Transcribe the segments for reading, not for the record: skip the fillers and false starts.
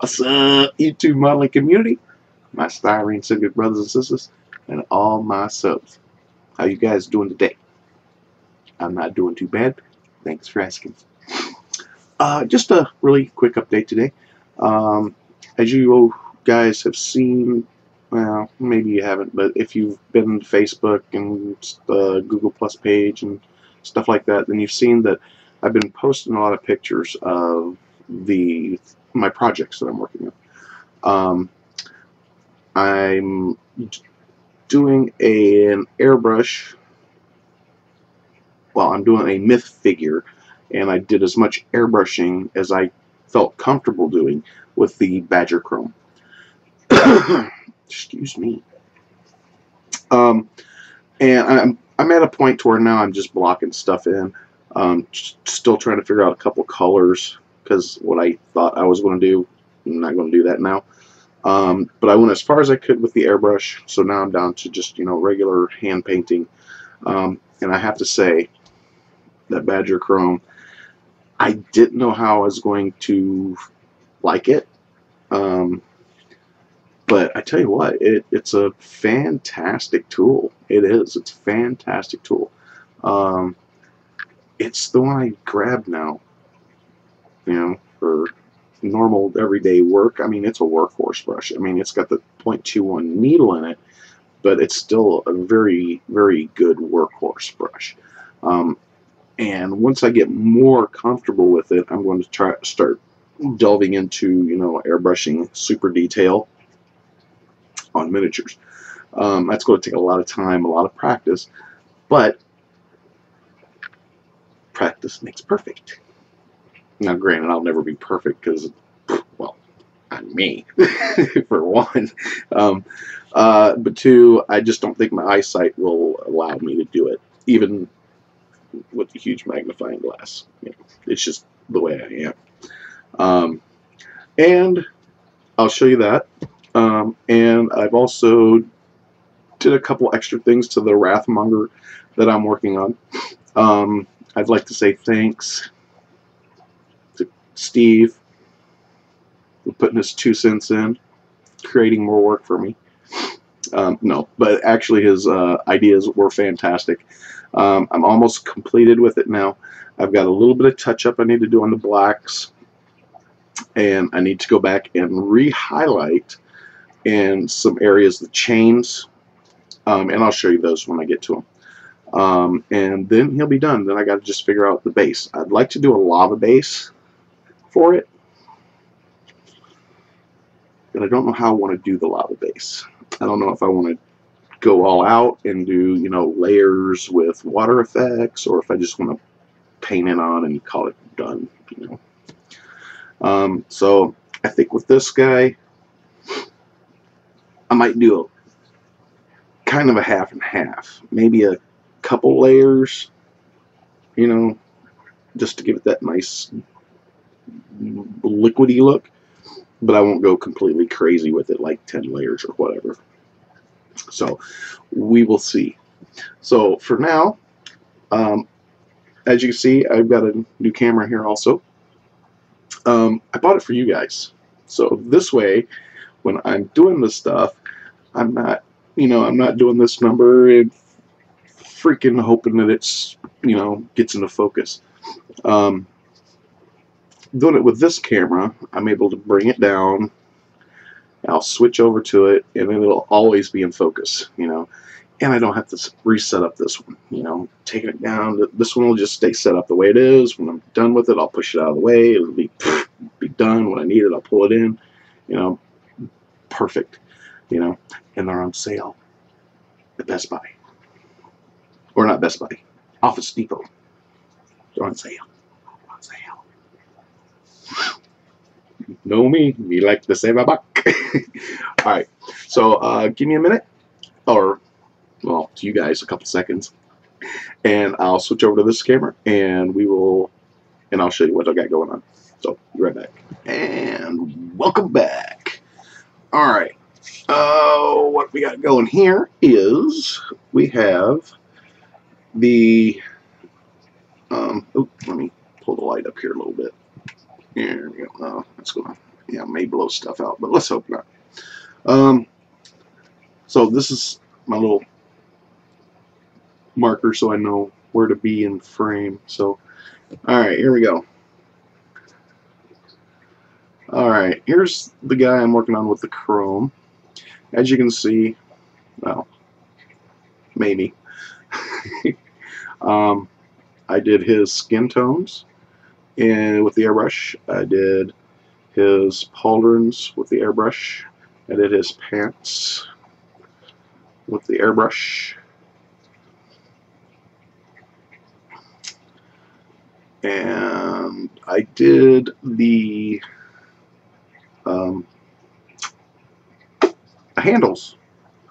What's up, YouTube modeling community? My styrene cigarette brothers and sisters, and all my subs. How you guys doing today? I'm not doing too bad. Thanks for asking. Just a really quick update today. As you guys have seen, well, maybe you haven't, but if you've been to Facebook and the Google Plus page and stuff like that, then you've seen that I've been posting a lot of pictures of my projects that I'm working on. I'm doing an airbrush. Well, I'm doing a myth figure, and I did as much airbrushing as I felt comfortable doing with the Badger Chrome. Excuse me. And I'm at a point to where now I'm just blocking stuff in. Still trying to figure out a couple colors, because what I thought I was going to do, I'm not going to do that now. But I went as far as I could with the airbrush, so now I'm down to just, regular hand painting. And I have to say that Badger Chrome, I didn't know how I was going to like it. But I tell you what, it's a fantastic tool. It is. It's a fantastic tool. It's the one I grabbed now, for normal everyday work. I mean, it's a workhorse brush. I mean, it's got the .21 needle in it, but it's still a very, very good workhorse brush. And once I get more comfortable with it, I'm going to start delving into, airbrushing super detail on miniatures. That's going to take a lot of time, a lot of practice, but practice makes perfect. Now, granted, I'll never be perfect because, well, I'm me, for one. But two, I just don't think my eyesight will allow me to do it, even with a huge magnifying glass. It's just the way I am. And I'll show you that. And I've also did a couple extra things to the Wrathmonger that I'm working on. I'd like to say thanks to Steve for putting his 2 cents in, creating more work for me. No, but actually his ideas were fantastic. I'm almost completed with it now. I've got a little bit of touch-up I need to do on the blacks, and I need to go back and re-highlight in some areas, the chains, and I'll show you those when I get to them. And then he'll be done. Then I got to just figure out the base. I'd like to do a lava base for it, but I don't know how I want to do the lava base. I don't know if I want to go all out and do, layers with water effects, or if I just want to paint it on and call it done, So I think with this guy, I might do a kind of a half and half, maybe a couple layers, just to give it that nice liquidy look, but I won't go completely crazy with it, like 10 layers or whatever. So we will see. So for now, as you can see, I've got a new camera here also. I bought it for you guys, so this way when I'm doing this stuff, I'm not doing this number and freaking hoping that it's gets into focus. Doing it with this camera, I'm able to bring it down, I'll switch over to it, and then it'll always be in focus, and I don't have to reset up this one, taking it down. This one will just stay set up the way it is. When I'm done with it, I'll push it out of the way. It'll be done. When I need it, I'll pull it in, perfect, and they're on sale at Best Buy. Or not Best Buy, Office Depot. They're on sale. On sale. Know me like to save a buck. Alright, so give me a minute, or, well, to you guys, a couple seconds, and I'll switch over to this camera, and I'll show you what I got going on. So, be right back. And welcome back. Alright, what we got going here is, we have the, let me pull the light up here a little bit. There we go. Oh, that's going on. yeah, may blow stuff out, but let's hope not. So this is my little marker so I know where to be in frame. So, alright, here we go. Alright, here's the guy I'm working on with the chrome. As you can see, well, maybe. I did his skin tones with the airbrush. I did his pauldrons with the airbrush. I did his pants with the airbrush. And I did the handles.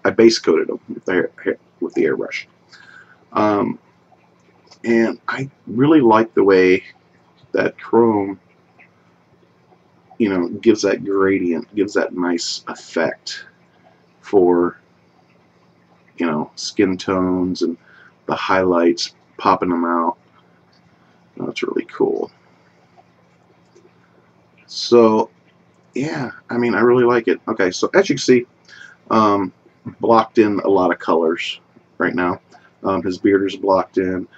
I base coated them with the airbrush. And I really like the way that chrome, you know, gives that gradient, gives that nice effect for, you know, skin tones and the highlights, popping them out. That's really cool. So, yeah, I mean, I really like it. Okay, so as you can see, blocked in a lot of colors right now. His beard is blocked in,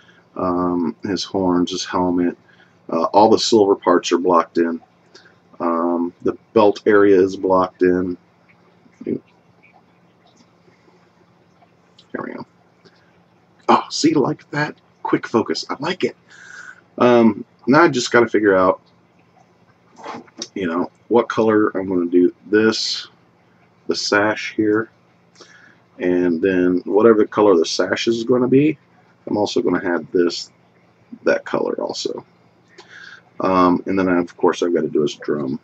his horns, his helmet, all the silver parts are blocked in. The belt area is blocked in. There we go. Oh, see, like that quick focus. I like it. Now I just got to figure out, you know, what color I'm going to do this, the sash here, and then whatever the color the sash is going to be, I'm also going to have this, that color also. And then of course I've got to do his drum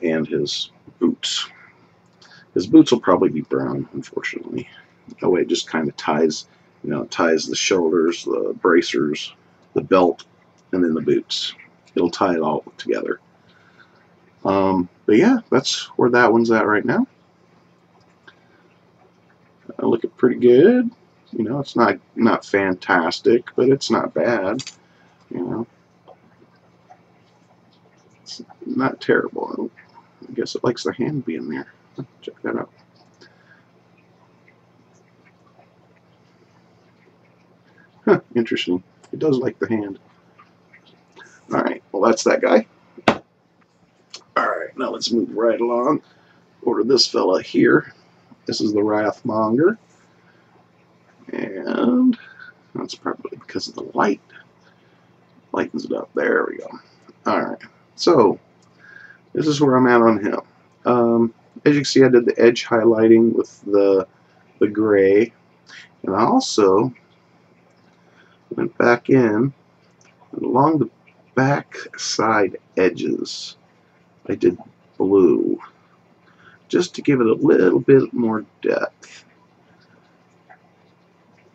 and his boots. His boots will probably be brown, unfortunately. That way it just kind of ties, you know, ties the shoulders, the bracers, the belt, and then the boots. It'll tie it all together. But yeah, that's where that one's at right now. Looking pretty good. You know, it's not fantastic, but it's not bad. You know, it's not terrible. I guess it likes the hand being there. Check that out. Huh, interesting. It does like the hand. Alright, well that's that guy. Alright, now let's move right along. Order this fella here. This is the Wrathmonger. And that's probably because of the light. Lightens it up. There we go. Alright, so this is where I'm at on him. As you can see, I did the edge highlighting with the gray. And I also went back in and along the back side edges I did blue just to give it a little bit more depth,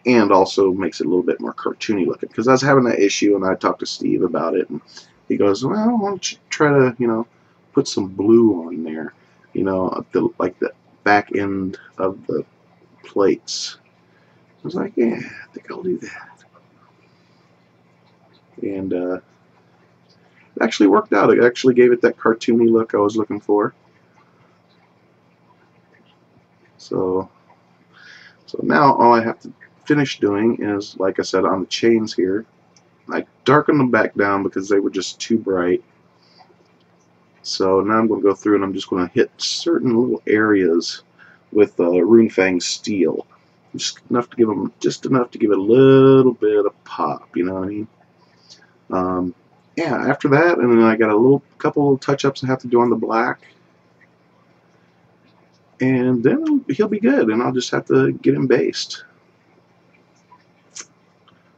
and also makes it a little bit more cartoony looking, because I was having that issue and I talked to Steve about it and he goes, well, why don't you try to, you know, put some blue on there, you know, like the back end of the plates. I was like, yeah, I think I'll do that. And it actually worked out. It actually gave it that cartoony look I was looking for. So now all I have to finish doing is, like I said, on the chains here, I darkened them back down because they were just too bright. So now I'm going to go through and I'm just going to hit certain little areas with Runefang steel, just enough to give it a little bit of pop. You know what I mean? Yeah, after that, and then I got a couple touch-ups I have to do on the black, and then he'll be good, and I'll just have to get him based.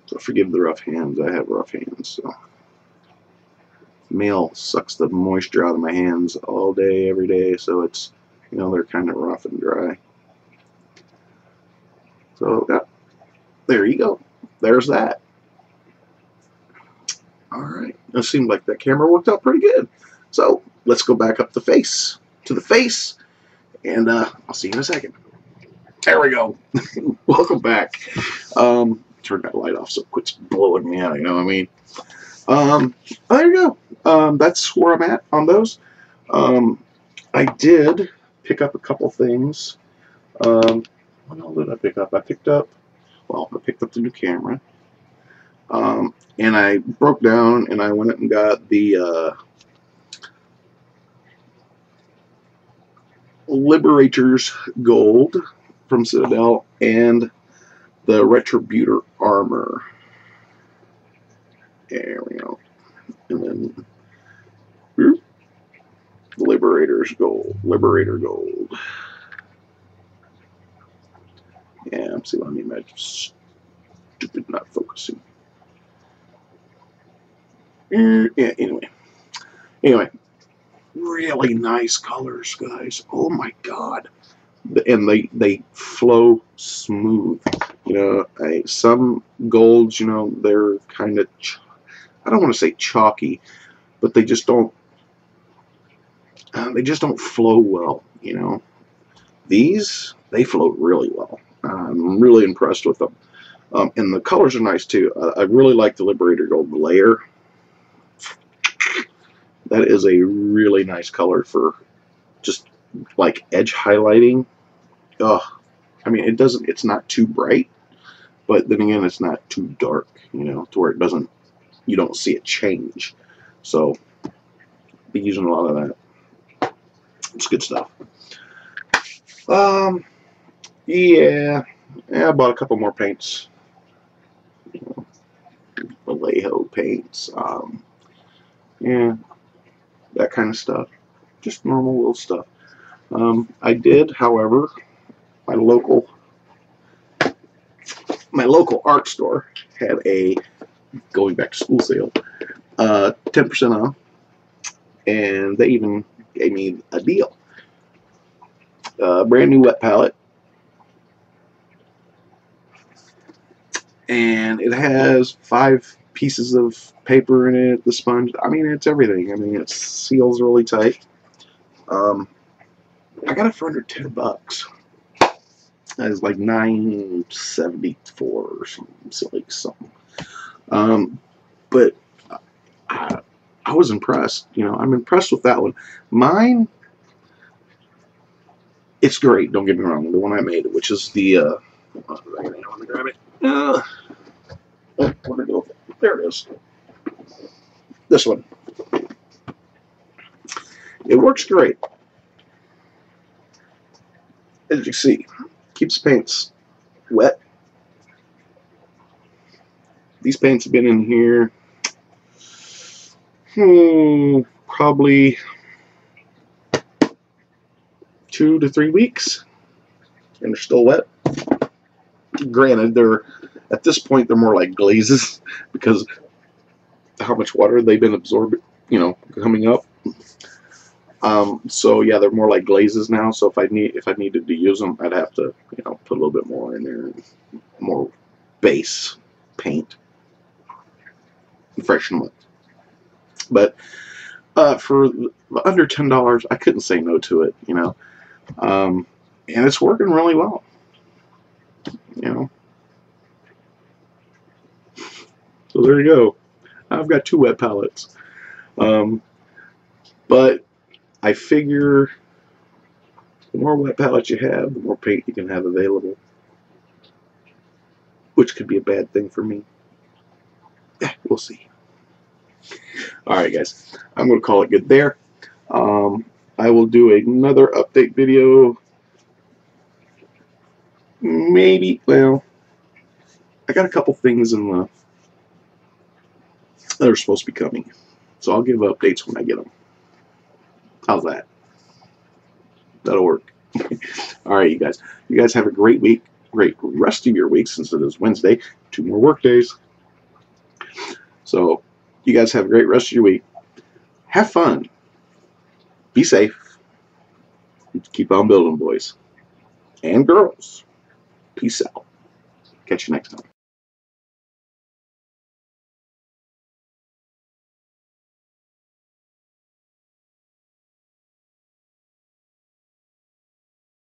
So forgive the rough hands. I have rough hands, so mail sucks the moisture out of my hands all day, every day, so it's, you know, they're kind of rough and dry. So yeah, there you go. There's that. Alright, it seemed like that camera worked out pretty good. So let's go back up to the face, and I'll see you in a second. There we go. Welcome back. Turn that light off so it quits blowing me out, you know what I mean? There you go. That's where I'm at on those. I did pick up a couple things. What all did I pick up? I picked up the new camera. And I broke down and I went and got the Liberator's Gold from Citadel and the Retributor Armor. There we go. And then Liberator's Gold. Liberator Gold. Yeah, I'm seeing what I mean by stupid not focusing. Yeah, anyway, really nice colors, guys. Oh my god. And they flow smooth. You know, some golds, you know, they're kind of, I don't want to say chalky, but they just don't flow well, you know. These, they flow really well. I'm really impressed with them. And the colors are nice too. I really like the Liberator Gold Layer. That is a really nice color for just like edge highlighting. I mean, it's not too bright, but then again, it's not too dark, you know, to where you don't see it change. So, be using a lot of that. It's good stuff. Yeah, I bought a couple more paints. You know, Vallejo paints. Yeah, that kind of stuff. Just normal little stuff. I did, however, my local art store had a going back to school sale, 10% off, and they even gave me a deal. Brand new wet palette, and it has 5 pieces of paper in it. The sponge, I mean, it's everything. I mean, it seals really tight. I got it for under $10. That is like $9.74 or something silly something. But I was impressed. You know, I'm impressed with that one. Mine, it's great. Don't get me wrong. The one I made, which is the I want to grab it. Where'd it go? There it is. This one. It works great. As you see, keeps paints wet. These paints have been in here probably 2 to 3 weeks, and they're still wet. Granted, at this point they're more like glazes because how much water they've been absorbing, you know, coming up. So yeah, they're more like glazes now. So if I needed to use them, I'd have to, you know, put a little bit more in there, more base paint, and freshen them up. But for under $10, I couldn't say no to it, you know, and it's working really well, you know. So there you go. I've got 2 wet palettes, but I figure the more wet palettes you have, the more paint you can have available, which could be a bad thing for me. Yeah, we'll see. Alright guys, I'm going to call it good there. I will do another update video. Maybe, well, I got a couple things in the that are supposed to be coming. So I'll give updates when I get them. How's that? That'll work. Alright, you guys. You guys have a great week. Great rest of your week since it is Wednesday. 2 more work days. So, you guys have a great rest of your week. Have fun. Be safe. Keep on building, boys and girls. Peace out. Catch you next time.